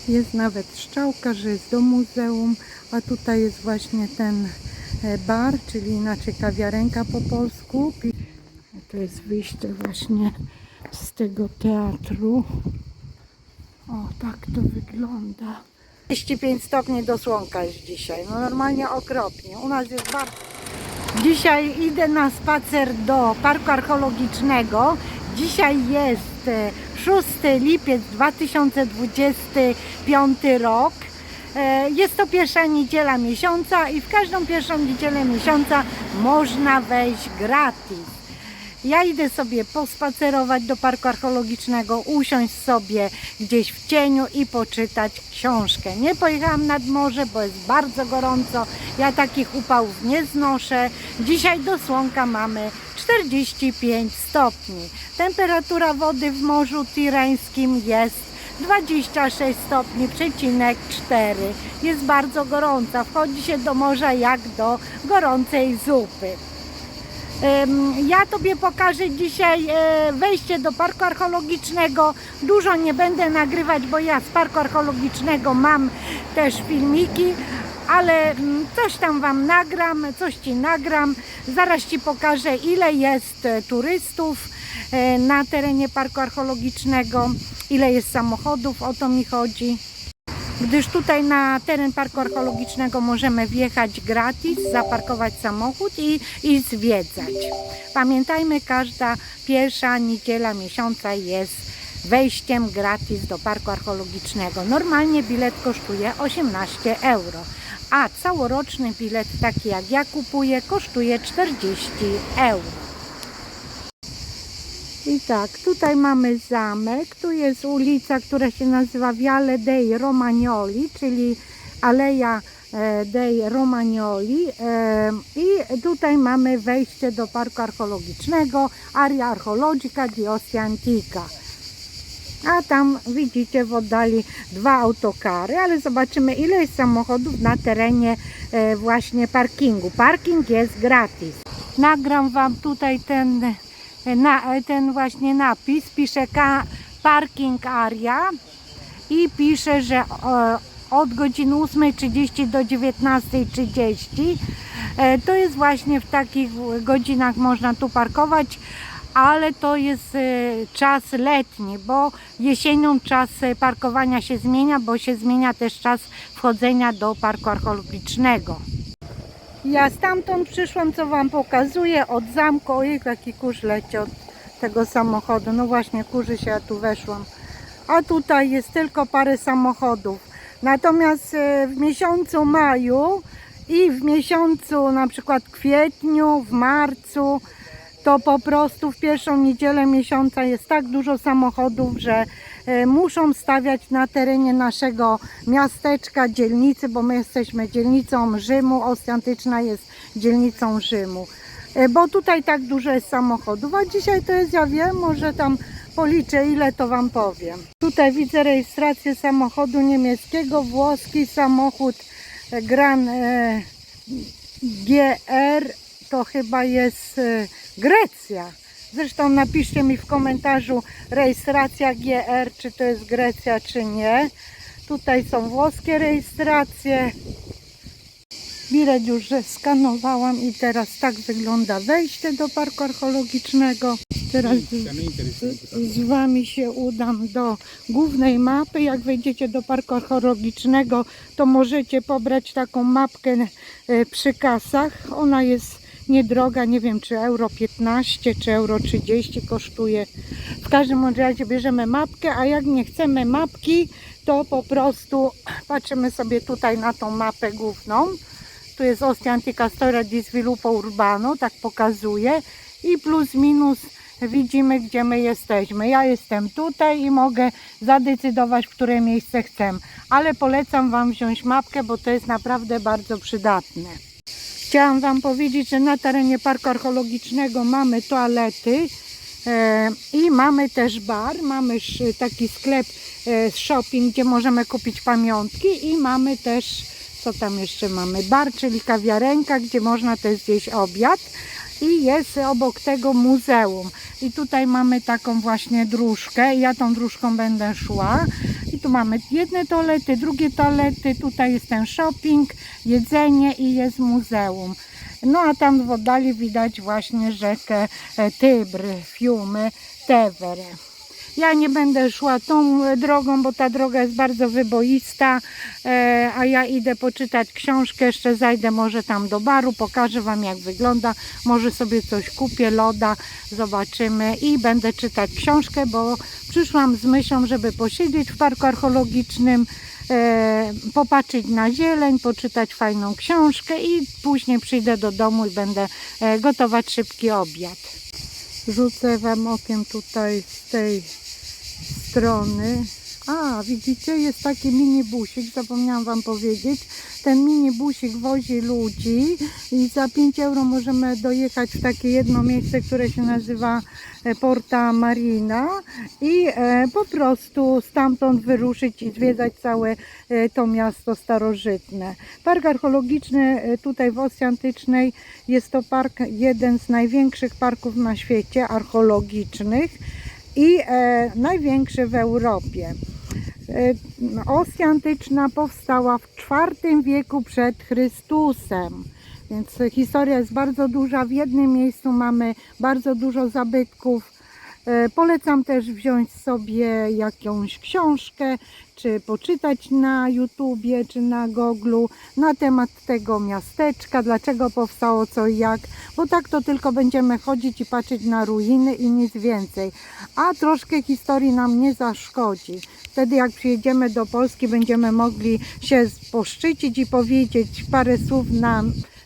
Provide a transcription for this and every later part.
Jest nawet strzałka, że jest do muzeum, a tutaj jest właśnie ten bar, czyli inaczej kawiarenka po polsku. To jest wyjście właśnie z tego teatru. O, tak to wygląda. 35 stopni do słonka jest dzisiaj. No normalnie okropnie. U nas jest bardzo... Dzisiaj idę na spacer do Parku Archeologicznego. Dzisiaj jest 6 lipiec 2025 rok. Jest to pierwsza niedziela miesiąca i w każdą pierwszą niedzielę miesiąca można wejść gratis. Ja idę sobie pospacerować do Parku Archeologicznego, usiąść sobie gdzieś w cieniu i poczytać książkę. Nie pojechałam nad morze, bo jest bardzo gorąco. Ja takich upałów nie znoszę. Dzisiaj do słonka mamy 45 stopni. Temperatura wody w Morzu Tireńskim jest 26 stopni, przecinek 4. Jest bardzo gorąca. Wchodzi się do morza jak do gorącej zupy. Ja Tobie pokażę dzisiaj wejście do Parku Archeologicznego. Dużo nie będę nagrywać, bo ja z Parku Archeologicznego mam też filmiki, ale coś tam Wam nagram, coś Ci nagram. Zaraz Ci pokażę, ile jest turystów na terenie Parku Archeologicznego, ile jest samochodów, o to mi chodzi. Gdyż tutaj na teren Parku Archeologicznego możemy wjechać gratis, zaparkować samochód i zwiedzać. Pamiętajmy, każda pierwsza niedziela miesiąca jest wejściem gratis do Parku Archeologicznego. Normalnie bilet kosztuje 18 euro, a całoroczny bilet, taki jak ja kupuję, kosztuje 40 euro. I tak, tutaj mamy zamek, tu jest ulica, która się nazywa Viale dei Romagnoli, czyli Aleja dei Romagnoli, i tutaj mamy wejście do Parku Archeologicznego, Area Archeologica di Ostia Antica. A tam widzicie w oddali dwa autokary, ale zobaczymy, ile jest samochodów na terenie właśnie parkingu. Parking jest gratis. Nagram Wam tutaj ten właśnie napis, pisze parking area i pisze, że od godziny 8:30 do 19:30 to jest właśnie w takich godzinach można tu parkować, ale to jest czas letni, bo jesienią czas parkowania się zmienia, bo się zmienia też czas wchodzenia do Parku Archeologicznego. Ja stamtąd przyszłam, co Wam pokazuję, od zamku. Ojej, jaki kurz leci od tego samochodu. No właśnie, kurzy się, ja tu weszłam. A tutaj jest tylko parę samochodów. Natomiast w miesiącu maju i w miesiącu na przykład kwietniu, w marcu, to po prostu w pierwszą niedzielę miesiąca jest tak dużo samochodów, że muszą stawiać na terenie naszego miasteczka, dzielnicy, bo my jesteśmy dzielnicą Rzymu, Ostia Antyczna jest dzielnicą Rzymu. Bo tutaj tak dużo jest samochodów, a dzisiaj to jest, ja wiem, może tam policzę, ile to Wam powiem. Tutaj widzę rejestrację samochodu niemieckiego, włoski samochód Gran GR, to chyba jest Grecja. Zresztą napiszcie mi w komentarzu rejestracja GR, czy to jest Grecja, czy nie. Tutaj są włoskie rejestracje. Bilet już skanowałam i teraz tak wygląda wejście do Parku Archeologicznego. Teraz z Wami się udam do głównej mapy. Jak wejdziecie do Parku Archeologicznego, to możecie pobrać taką mapkę przy kasach. Ona jest niedroga, nie wiem, czy euro 15 czy euro 30 kosztuje. W każdym razie bierzemy mapkę, a jak nie chcemy mapki, to po prostu patrzymy sobie tutaj na tą mapę główną. Tu jest Ostia Antica Storia di Sviluppo Urbano, tak pokazuje, i plus minus widzimy, gdzie my jesteśmy. Ja jestem tutaj i mogę zadecydować, w które miejsce chcę, ale polecam Wam wziąć mapkę, bo to jest naprawdę bardzo przydatne. Chciałam Wam powiedzieć, że na terenie Parku Archeologicznego mamy toalety i mamy też bar, mamy taki sklep shopping, gdzie możemy kupić pamiątki, i mamy też, co tam jeszcze mamy, bar, czyli kawiarenka, gdzie można też zjeść obiad, i jest obok tego muzeum. I tutaj mamy taką właśnie dróżkę, ja tą dróżką będę szła i tu mamy jedne toalety, drugie toalety, tutaj jest ten shopping, jedzenie i jest muzeum. No a tam w oddali widać właśnie rzekę Tybr, Fiumy, Tevere. Ja nie będę szła tą drogą, bo ta droga jest bardzo wyboista, a ja idę poczytać książkę, jeszcze zajdę może tam do baru, pokażę Wam jak wygląda, może sobie coś kupię, loda, zobaczymy i będę czytać książkę, bo przyszłam z myślą, żeby posiedzieć w parku archeologicznym, popatrzeć na zieleń, poczytać fajną książkę i później przyjdę do domu i będę gotować szybki obiad. Rzucę Wam okiem tutaj z tej strony. A, widzicie, jest taki mini busik, zapomniałam Wam powiedzieć. Ten mini busik wozi ludzi i za 5 euro możemy dojechać w takie jedno miejsce, które się nazywa Porta Marina i po prostu stamtąd wyruszyć i zwiedzać całe to miasto starożytne. Park archeologiczny tutaj w Osji Antycznej jest to park, jeden z największych parków na świecie archeologicznych i największy w Europie. Osja Antyczna powstała w IV wieku przed Chrystusem, więc historia jest bardzo duża. W jednym miejscu mamy bardzo dużo zabytków. Polecam też wziąć sobie jakąś książkę, czy poczytać na YouTubie, czy na Google'u na temat tego miasteczka, dlaczego powstało, co i jak, bo tak to tylko będziemy chodzić i patrzeć na ruiny i nic więcej. A troszkę historii nam nie zaszkodzi. Wtedy jak przyjedziemy do Polski, będziemy mogli się poszczycić i powiedzieć parę słów na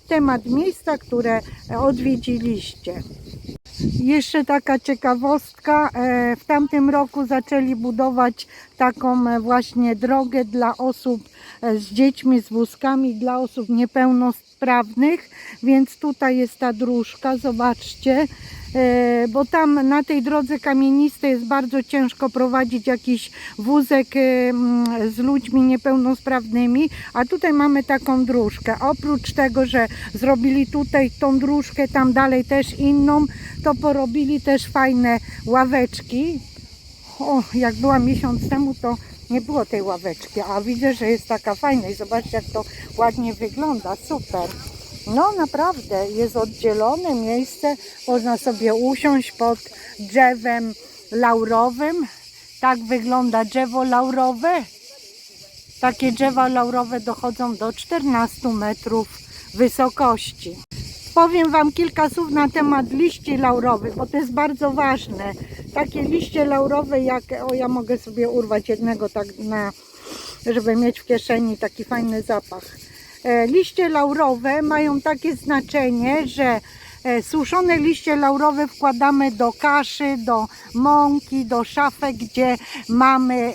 temat miejsca, które odwiedziliście. Jeszcze taka ciekawostka, w tamtym roku zaczęli budować taką właśnie drogę dla osób z dziećmi, z wózkami, dla osób niepełnosprawnych, więc tutaj jest ta dróżka, zobaczcie, bo tam na tej drodze kamienistej jest bardzo ciężko prowadzić jakiś wózek z ludźmi niepełnosprawnymi, a tutaj mamy taką dróżkę. Oprócz tego, że zrobili tutaj tą dróżkę, tam dalej też inną, to porobili też fajne ławeczki. O, jak byłam miesiąc temu, to nie było tej ławeczki, a widzę, że jest taka fajna i zobaczcie, jak to ładnie wygląda, super. No naprawdę, jest oddzielone miejsce, można sobie usiąść pod drzewem laurowym. Tak wygląda drzewo laurowe. Takie drzewa laurowe dochodzą do 14 metrów wysokości. Powiem Wam kilka słów na temat liści laurowych, bo to jest bardzo ważne. Takie liście laurowe, jak o, ja mogę sobie urwać jednego tak żeby mieć w kieszeni taki fajny zapach. Liście laurowe mają takie znaczenie, że suszone liście laurowe wkładamy do kaszy, do mąki, do szafek, gdzie mamy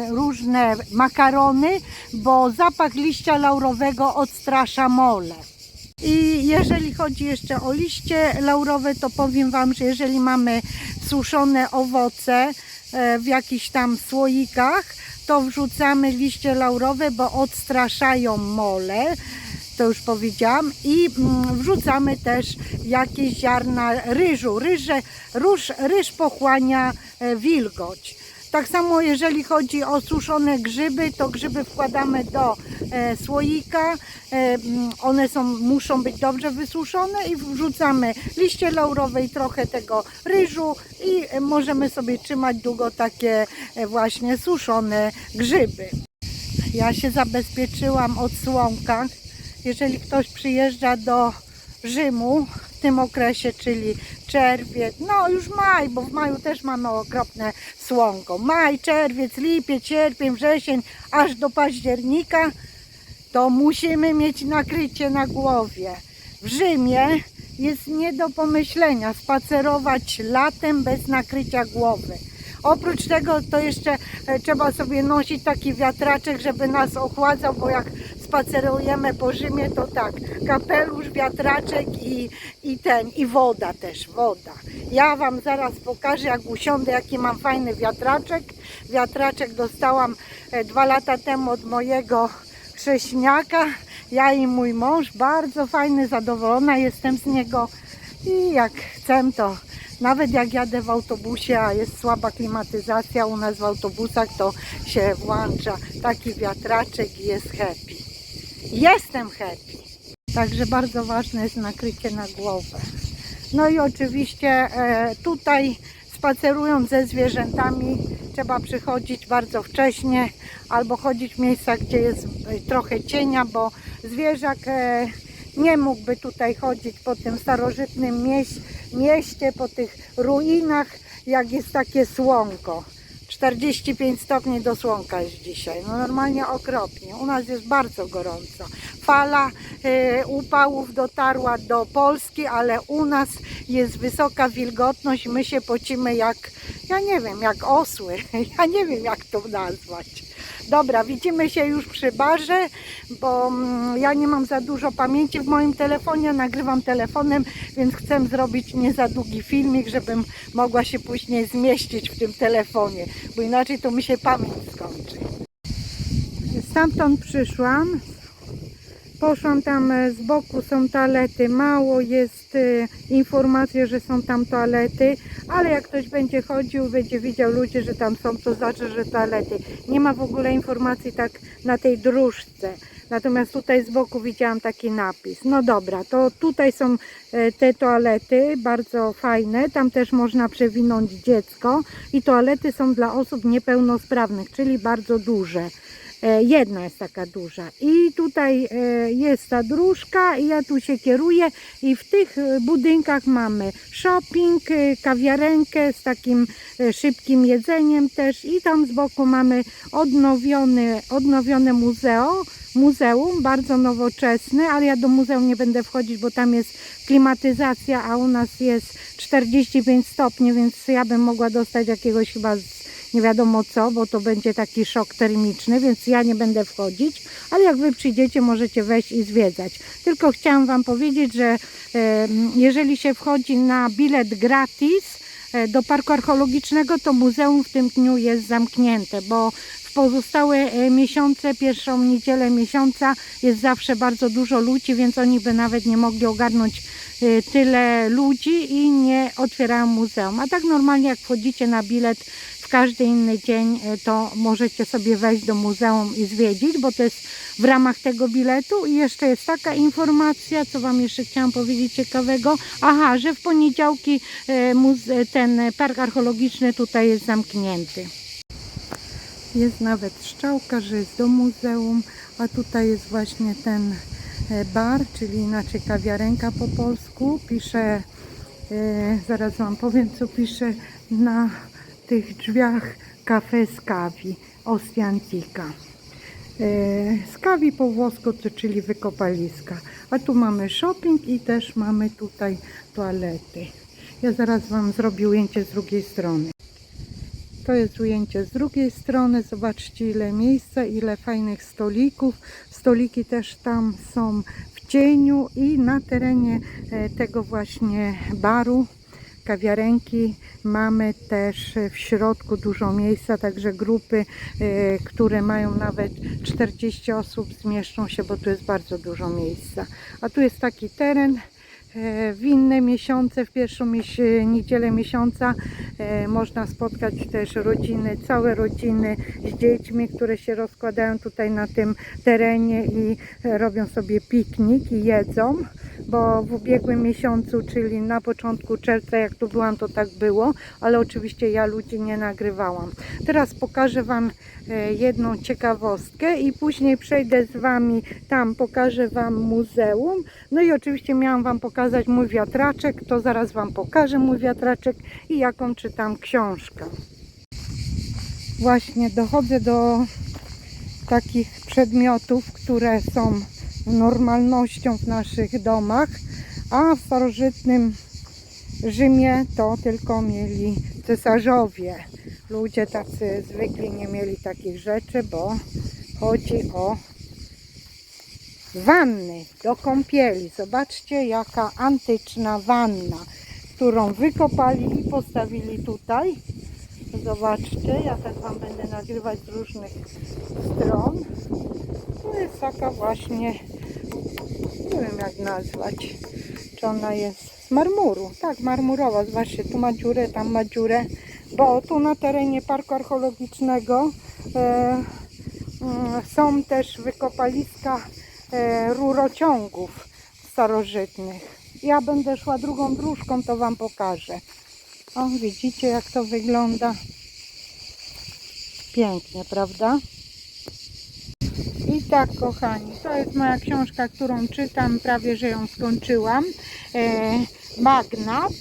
różne makarony, bo zapach liścia laurowego odstrasza mole. I jeżeli chodzi jeszcze o liście laurowe, to powiem Wam, że jeżeli mamy suszone owoce w jakichś tam słoikach, to wrzucamy liście laurowe, bo odstraszają mole, to już powiedziałam, i wrzucamy też jakieś ziarna ryżu. Ryż pochłania wilgoć. Tak samo jeżeli chodzi o suszone grzyby, to grzyby wkładamy do słoika, one muszą być dobrze wysuszone i wrzucamy liście laurowe i trochę tego ryżu i możemy sobie trzymać długo takie właśnie suszone grzyby. Ja się zabezpieczyłam od słonka. Jeżeli ktoś przyjeżdża do Rzymu w tym okresie, czyli czerwiec, no już maj, bo w maju też mamy okropne słonko. Maj, czerwiec, lipiec, sierpień, wrzesień, aż do października, to musimy mieć nakrycie na głowie. W Rzymie jest nie do pomyślenia spacerować latem bez nakrycia głowy. Oprócz tego to jeszcze trzeba sobie nosić taki wiatraczek, żeby nas ochładzał, bo jak spacerujemy po Rzymie, to tak, kapelusz, wiatraczek i woda też, woda. Ja Wam zaraz pokażę, jak usiądę, jaki mam fajny wiatraczek. Wiatraczek dostałam 2 lata temu od mojego chrześniaka, ja i mój mąż, bardzo fajny, zadowolona jestem z niego i jak chcę, to Nawet jak jadę w autobusie, a jest słaba klimatyzacja u nas w autobusach, to się włącza taki wiatraczek i jest happy. Jestem happy. Także bardzo ważne jest nakrycie na głowę. No i oczywiście tutaj spacerując ze zwierzętami trzeba przychodzić bardzo wcześnie albo chodzić w miejscach, gdzie jest trochę cienia, bo zwierzak nie mógłby tutaj chodzić po tym starożytnym mieście, po tych ruinach, jak jest takie słonko. 45 stopni do słonka jest dzisiaj, no normalnie okropnie. U nas jest bardzo gorąco. Fala upałów dotarła do Polski, ale u nas jest wysoka wilgotność, my się pocimy jak, ja nie wiem, jak osły. Ja nie wiem, jak to nazwać. Dobra, widzimy się już przy barze, bo ja nie mam za dużo pamięci w moim telefonie, nagrywam telefonem, więc chcę zrobić nie za długi filmik, żebym mogła się później zmieścić w tym telefonie, bo inaczej to mi się pamięć skończy. Stamtąd przyszłam, poszłam tam z boku, są toalety, mało jest informacji, że są tam toalety, ale jak ktoś będzie chodził, będzie widział ludzie, że tam są, to znaczy, że toalety. Nie ma w ogóle informacji tak na tej dróżce. Natomiast tutaj z boku widziałam taki napis. No dobra, to tutaj są te toalety, bardzo fajne. Tam też można przewinąć dziecko i toalety są dla osób niepełnosprawnych, czyli bardzo duże. Jedna jest taka duża i tutaj jest ta dróżka i ja tu się kieruję i w tych budynkach mamy shopping, kawiarenkę z takim szybkim jedzeniem też i tam z boku mamy odnowione muzeum, bardzo nowoczesne, ale ja do muzeum nie będę wchodzić, bo tam jest klimatyzacja, a u nas jest 45 stopni, więc ja bym mogła dostać jakiegoś chyba nie wiadomo co, bo to będzie taki szok termiczny, więc ja nie będę wchodzić, ale jak wy przyjdziecie, możecie wejść i zwiedzać. Tylko chciałam wam powiedzieć, że jeżeli się wchodzi na bilet gratis do parku archeologicznego, to muzeum w tym dniu jest zamknięte, bo w pozostałe miesiące, pierwszą niedzielę miesiąca jest zawsze bardzo dużo ludzi, więc oni by nawet nie mogli ogarnąć tyle ludzi i nie otwierają muzeum. A tak normalnie jak wchodzicie na bilet w każdy inny dzień, to możecie sobie wejść do muzeum i zwiedzić, bo to jest w ramach tego biletu. I jeszcze jest taka informacja, co wam jeszcze chciałam powiedzieć ciekawego. Aha, że w poniedziałki ten park archeologiczny tutaj jest zamknięty. Jest nawet strzałka, że jest do muzeum, a tutaj jest właśnie ten bar, czyli inaczej kawiarenka po polsku. Pisze, zaraz wam powiem, co pisze na tych drzwiach: Caffè Scavi, Ostia Antica. Scavi po włosku, czyli wykopaliska. A tu mamy shopping i też mamy tutaj toalety. Ja zaraz wam zrobię ujęcie z drugiej strony. To jest ujęcie z drugiej strony. Zobaczcie, ile miejsca, ile fajnych stolików. Stoliki też tam są w cieniu i na terenie tego właśnie baru, kawiarenki, mamy też w środku dużo miejsca, także grupy, które mają nawet 40 osób, zmieszczą się, bo tu jest bardzo dużo miejsca. A tu jest taki teren. W inne miesiące, w pierwszą niedzielę miesiąca można spotkać też rodziny, całe rodziny z dziećmi, które się rozkładają tutaj na tym terenie i robią sobie piknik i jedzą, bo w ubiegłym miesiącu, czyli na początku czerwca, jak tu byłam, to tak było, ale oczywiście ja ludzi nie nagrywałam. Teraz pokażę wam jedną ciekawostkę i później przejdę z wami tam, pokażę wam muzeum. No i oczywiście miałam wam pokazać mój wiatraczek, to zaraz wam pokażę mój wiatraczek i jaką czytam książkę. Właśnie dochodzę do takich przedmiotów, które są normalnością w naszych domach, a w starożytnym Rzymie to tylko mieli cesarzowie. Ludzie tacy zwykli nie mieli takich rzeczy, bo chodzi o wanny do kąpieli. Zobaczcie, jaka antyczna wanna, którą wykopali i postawili tutaj. Zobaczcie, ja tak wam będę nagrywać z różnych stron. To jest taka właśnie, nie wiem jak nazwać, czy ona jest z marmuru, tak, marmurowa, zobaczcie, tu ma dziurę, tam ma dziurę, bo tu na terenie parku archeologicznego są też wykopaliska rurociągów starożytnych. Ja będę szła drugą dróżką, to wam pokażę. O, widzicie, jak to wygląda? Pięknie, prawda? I tak, kochani, to jest moja książka, którą czytam, prawie że ją skończyłam. Magnat,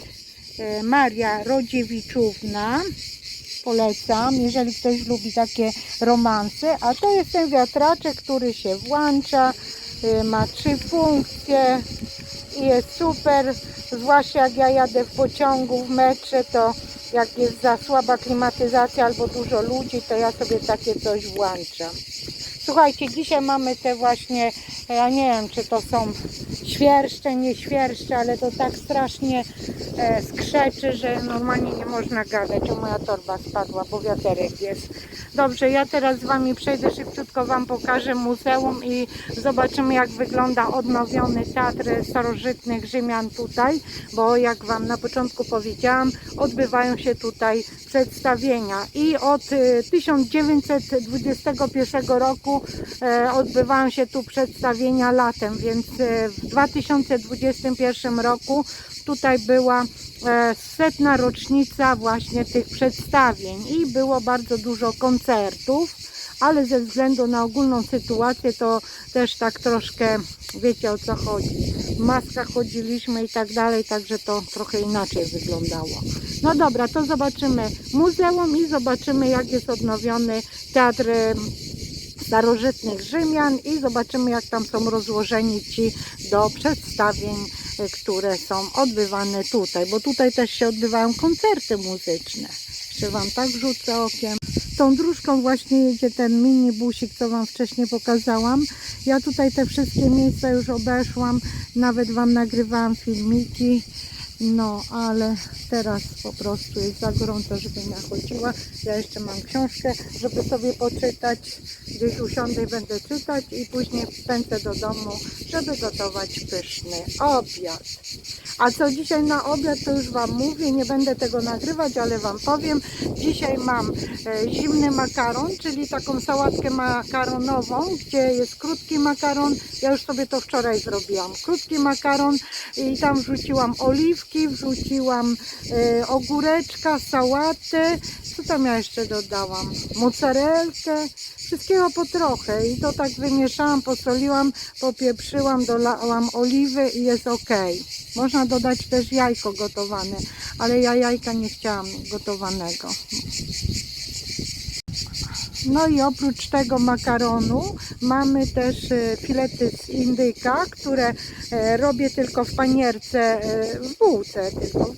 Maria Rodziewiczówna. Polecam, jeżeli ktoś lubi takie romanse. A to jest ten wiatraczek, który się włącza, ma 3 funkcje i jest super. Zwłaszcza jak ja jadę w pociągu, w metrze, to jak jest za słaba klimatyzacja albo dużo ludzi, to ja sobie takie coś włączam. Słuchajcie, dzisiaj mamy te właśnie, ja nie wiem, czy to są świerszcze, nie świerszcze, ale to tak strasznie skrzeczy, że normalnie nie można gadać. O, moja torba spadła, bo wiaterek jest. Dobrze, ja teraz z wami przejdę szybciutko, wam pokażę muzeum i zobaczymy, jak wygląda odnowiony teatr starożytnych Rzymian tutaj, bo jak wam na początku powiedziałam, odbywają się tutaj przedstawienia i od 1921 roku odbywają się tu przedstawienia latem, więc w 2021 roku tutaj była 100. rocznica właśnie tych przedstawień i było bardzo dużo koncertów, ale ze względu na ogólną sytuację to też tak troszkę, wiecie o co chodzi, w maskach chodziliśmy i tak dalej, także to trochę inaczej wyglądało. No dobra, to zobaczymy muzeum i zobaczymy, jak jest odnowiony teatr starożytnych Rzymian i zobaczymy, jak tam są rozłożeni ci do przedstawień, które są odbywane tutaj, bo tutaj też się odbywają koncerty muzyczne. Jeszcze wam tak rzucę okiem. Tą dróżką właśnie jedzie ten mini busik, co wam wcześniej pokazałam. Ja tutaj te wszystkie miejsca już obeszłam, nawet wam nagrywałam filmiki. No, ale teraz po prostu jest za gorąco, żebym ja chodziła. Ja jeszcze mam książkę, żeby sobie poczytać. Gdzieś usiądę i będę czytać i później pędzę do domu, żeby gotować pyszny obiad. A co dzisiaj na obiad, to już wam mówię, nie będę tego nagrywać, ale wam powiem. Dzisiaj mam zimny makaron, czyli taką sałatkę makaronową, gdzie jest krótki makaron. Ja już sobie to wczoraj zrobiłam. Krótki makaron i tam wrzuciłam oliwki, wrzuciłam ogóreczka, sałatę. Co tam ja jeszcze dodałam? Mozzarellkę. Wszystkiego po trochę i to tak wymieszałam, posoliłam, popieprzyłam, dolałam oliwy i jest ok. Można dodać też jajko gotowane, ale ja jajka nie chciałam gotowanego. No i oprócz tego makaronu mamy też filety z indyka, które robię tylko w panierce, w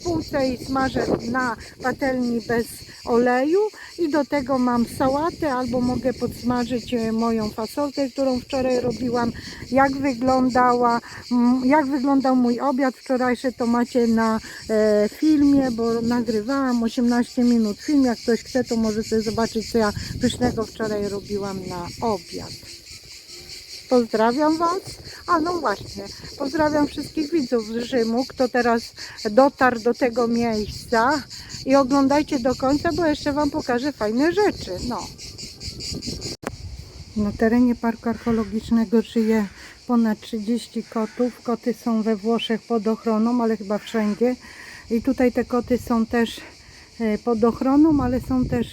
bułce i smażę na patelni bez oleju i do tego mam sałatę albo mogę podsmażyć moją fasolkę, którą wczoraj robiłam. Jak wyglądał mój obiad wczorajszy, to macie na filmie, bo nagrywałam 18 minut film. Jak ktoś chce, to może sobie zobaczyć, co ja pysznego wczoraj robiłam na obiad. Pozdrawiam was. A no właśnie, pozdrawiam wszystkich widzów z Rzymu, kto teraz dotarł do tego miejsca i oglądajcie do końca, bo jeszcze wam pokażę fajne rzeczy. No. Na terenie parku archeologicznego żyje ponad 30 kotów. Koty są we Włoszech pod ochroną, ale chyba wszędzie. I tutaj te koty są też pod ochroną, ale są też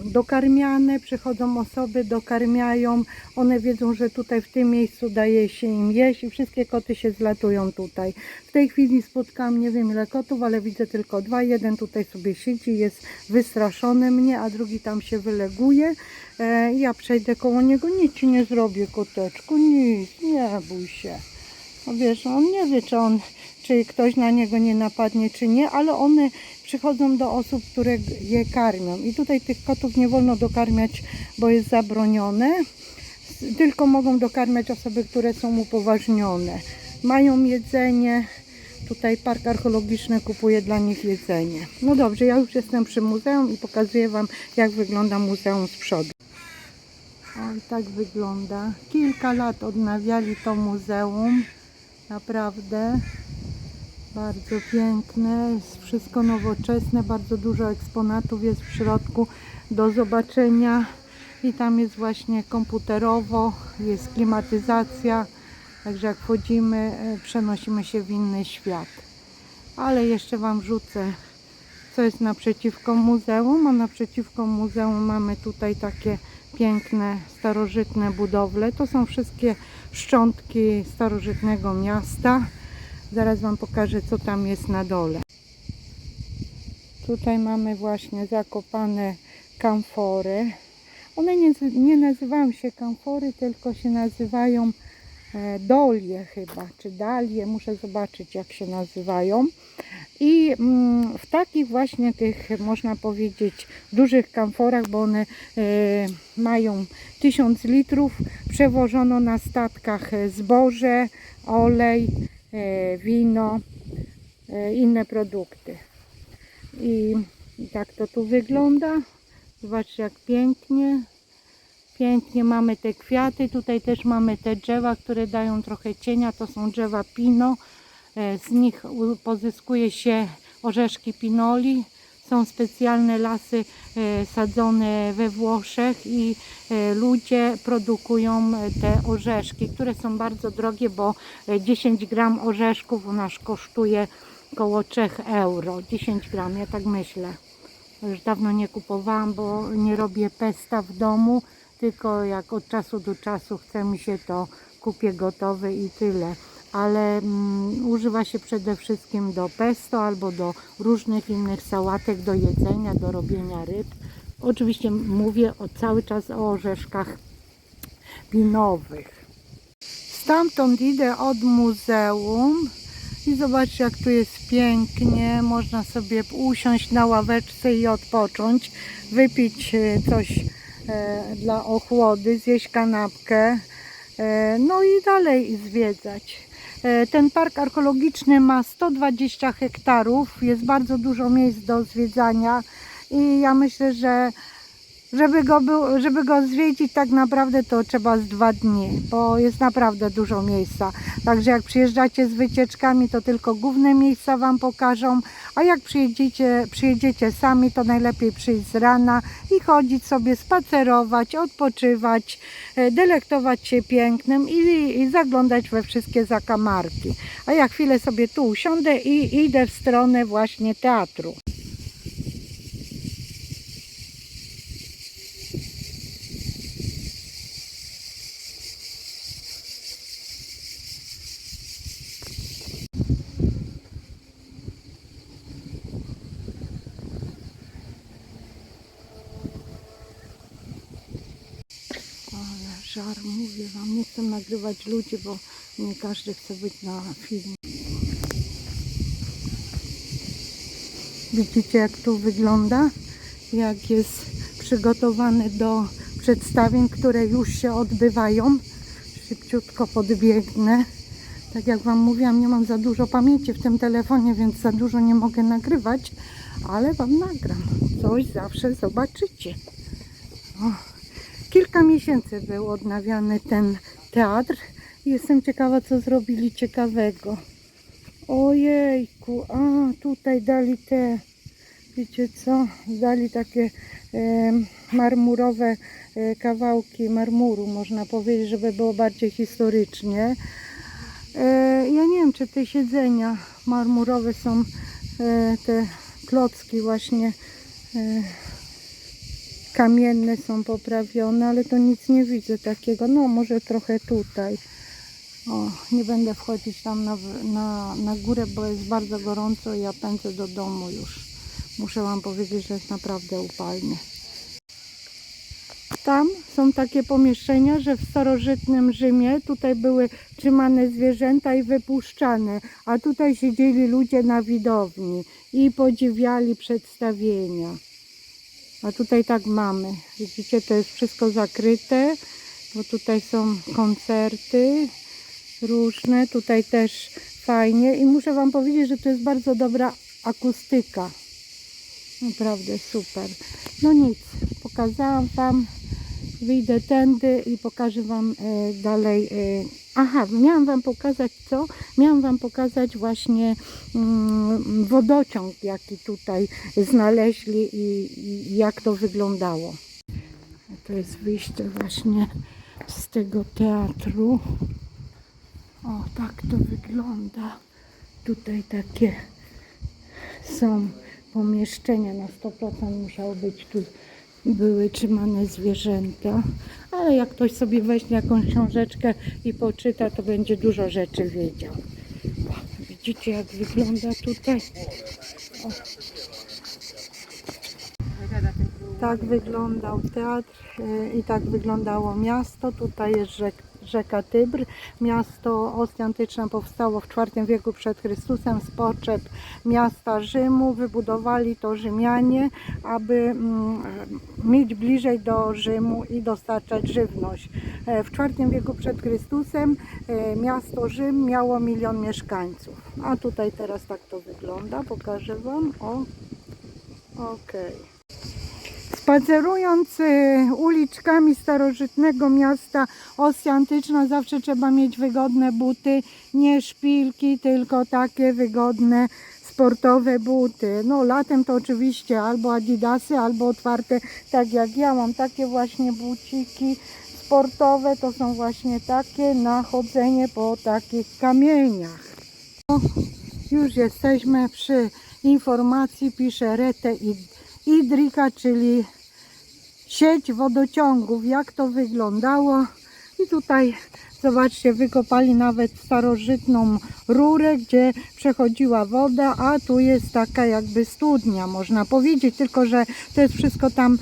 dokarmiane, przychodzą osoby, dokarmiają, one wiedzą, że tutaj w tym miejscu daje się im jeść i wszystkie koty się zlatują tutaj. W tej chwili spotkałam nie wiem ile kotów, ale widzę tylko 2, jeden tutaj sobie siedzi, jest wystraszony mnie, a drugi tam się wyleguje. Ja przejdę koło niego, nic ci nie zrobię, koteczku, nic, nie bój się. No wiesz, on nie wie, czy ktoś na niego nie napadnie, czy nie, ale one przychodzą do osób, które je karmią. I tutaj tych kotów nie wolno dokarmiać, bo jest zabronione. Tylko mogą dokarmiać osoby, które są upoważnione. Mają jedzenie. Tutaj park archeologiczny kupuje dla nich jedzenie. No dobrze, ja już jestem przy muzeum i pokazuję wam, jak wygląda muzeum z przodu. O, i tak wygląda. Kilka lat odnawiali to muzeum. Naprawdę. Bardzo piękne, jest wszystko nowoczesne, bardzo dużo eksponatów jest w środku do zobaczenia i tam jest właśnie komputerowo, jest klimatyzacja, także jak wchodzimy, przenosimy się w inny świat. Ale jeszcze Wam wrzucę, co jest naprzeciwko muzeum, a naprzeciwko muzeum mamy tutaj takie piękne, starożytne budowle. To są wszystkie szczątki starożytnego miasta. Zaraz Wam pokażę, co tam jest na dole. Tutaj mamy właśnie zakopane kamfory. One nie nazywają się kamfory, tylko się nazywają dolie chyba, czy dalie. Muszę zobaczyć, jak się nazywają. I w takich właśnie tych, można powiedzieć, dużych kamforach, bo one mają 1000 litrów, przewożono na statkach zboże, olej, wino, inne produkty. I tak to tu wygląda. Zobaczcie, jak pięknie. Pięknie mamy te kwiaty. Tutaj też mamy te drzewa, które dają trochę cienia. To są drzewa pino. Z nich pozyskuje się orzeszki pinoli. Są specjalne lasy sadzone we Włoszech i ludzie produkują te orzeszki, które są bardzo drogie, bo 10 gram orzeszków u nas kosztuje około 3 euro. 10 gram, ja tak myślę. Już dawno nie kupowałam, bo nie robię pesta w domu, tylko jak od czasu do czasu chce mi się, to kupię gotowe i tyle. Ale używa się przede wszystkim do pesto albo do różnych innych sałatek, do jedzenia, do robienia ryb. Oczywiście mówię cały czas o orzeszkach pinowych. Stamtąd idę od muzeum i zobaczcie, jak tu jest pięknie. Można sobie usiąść na ławeczce i odpocząć, wypić coś dla ochłody, zjeść kanapkę, no i dalej zwiedzać. Ten park archeologiczny ma 120 hektarów, jest bardzo dużo miejsc do zwiedzania i ja myślę, że żeby go zwiedzić, tak naprawdę to trzeba z 2 dni, bo jest naprawdę dużo miejsca. Także jak przyjeżdżacie z wycieczkami, to tylko główne miejsca Wam pokażą, a jak przyjedziecie sami, to najlepiej przyjść z rana i chodzić sobie, spacerować, odpoczywać, delektować się pięknem i zaglądać we wszystkie zakamarki. A ja chwilę sobie tu usiądę i idę w stronę właśnie teatru. Żar, mówię Wam, nie chcę nagrywać ludzi, bo nie każdy chce być na filmie. Widzicie, jak tu wygląda? Jak jest przygotowany do przedstawień, które już się odbywają. Szybciutko podbiegnę. Tak jak Wam mówiłam, nie mam za dużo pamięci w tym telefonie, więc za dużo nie mogę nagrywać, ale Wam nagram. Coś zawsze zobaczycie. O. Kilka miesięcy był odnawiany ten teatr i jestem ciekawa, co zrobili ciekawego. Ojejku, a tutaj dali te, wiecie co, dali takie marmurowe kawałki marmuru, można powiedzieć, żeby było bardziej historycznie. Ja nie wiem, czy te siedzenia marmurowe są, te klocki właśnie kamienne są poprawione, ale to nic nie widzę takiego. No może trochę tutaj. O, nie będę wchodzić tam na górę, bo jest bardzo gorąco i ja pędzę do domu już. Muszę Wam powiedzieć, że jest naprawdę upalnie. Tam są takie pomieszczenia, że w starożytnym Rzymie tutaj były trzymane zwierzęta i wypuszczane, a tutaj siedzieli ludzie na widowni i podziwiali przedstawienia. A tutaj tak mamy. Widzicie, to jest wszystko zakryte, bo tutaj są koncerty różne. Tutaj też fajnie i muszę Wam powiedzieć, że to jest bardzo dobra akustyka. Naprawdę super. No nic, pokazałam Wam wyjdę tędy i pokażę Wam dalej. Aha, miałam Wam pokazać co? Miałam Wam pokazać właśnie wodociąg, jaki tutaj znaleźli i jak to wyglądało. To jest wyjście właśnie z tego teatru. O, tak to wygląda. Tutaj takie są pomieszczenia. Na 100% musiało być tu, były trzymane zwierzęta. Ale jak ktoś sobie weźmie jakąś książeczkę i poczyta, to będzie dużo rzeczy wiedział. O, widzicie jak wygląda tutaj? O. Tak wyglądał teatr i tak wyglądało miasto. Tutaj jest rzeka Tybr. Miasto Ostia Antyczna powstało w IV wieku przed Chrystusem z potrzeb miasta Rzymu. Wybudowali to Rzymianie, aby mieć bliżej do Rzymu i dostarczać żywność. W IV wieku przed Chrystusem miasto Rzym miało 1 000 000 mieszkańców. A tutaj teraz tak to wygląda. Pokażę Wam. O, okej. Spacerując uliczkami starożytnego miasta Ostia Antyczna zawsze trzeba mieć wygodne buty, nie szpilki, tylko takie wygodne sportowe buty. No latem to oczywiście albo adidasy, albo otwarte, tak jak ja mam takie właśnie buciki sportowe, to są właśnie takie na chodzenie po takich kamieniach. No, już jesteśmy przy informacji, pisze Rete Idrika, czyli sieć wodociągów, jak to wyglądało. I tutaj zobaczcie, wykopali nawet starożytną rurę, gdzie przechodziła woda, a tu jest taka jakby studnia, można powiedzieć, tylko że to jest wszystko tam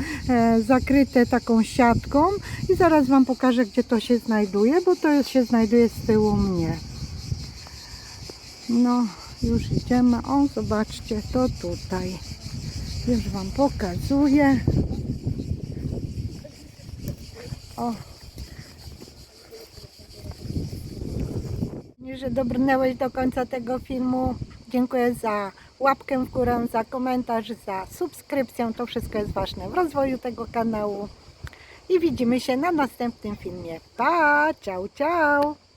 zakryte taką siatką i zaraz Wam pokażę, gdzie to się znajduje, bo to się znajduje z tyłu mnie. No, już idziemy. O, zobaczcie, to tutaj. Już Wam pokazuję. O. Że dobrnęłeś do końca tego filmu. Dziękuję za łapkę w górę, za komentarz, za subskrypcję. To wszystko jest ważne w rozwoju tego kanału. I widzimy się na następnym filmie. Pa! Ciao, ciao!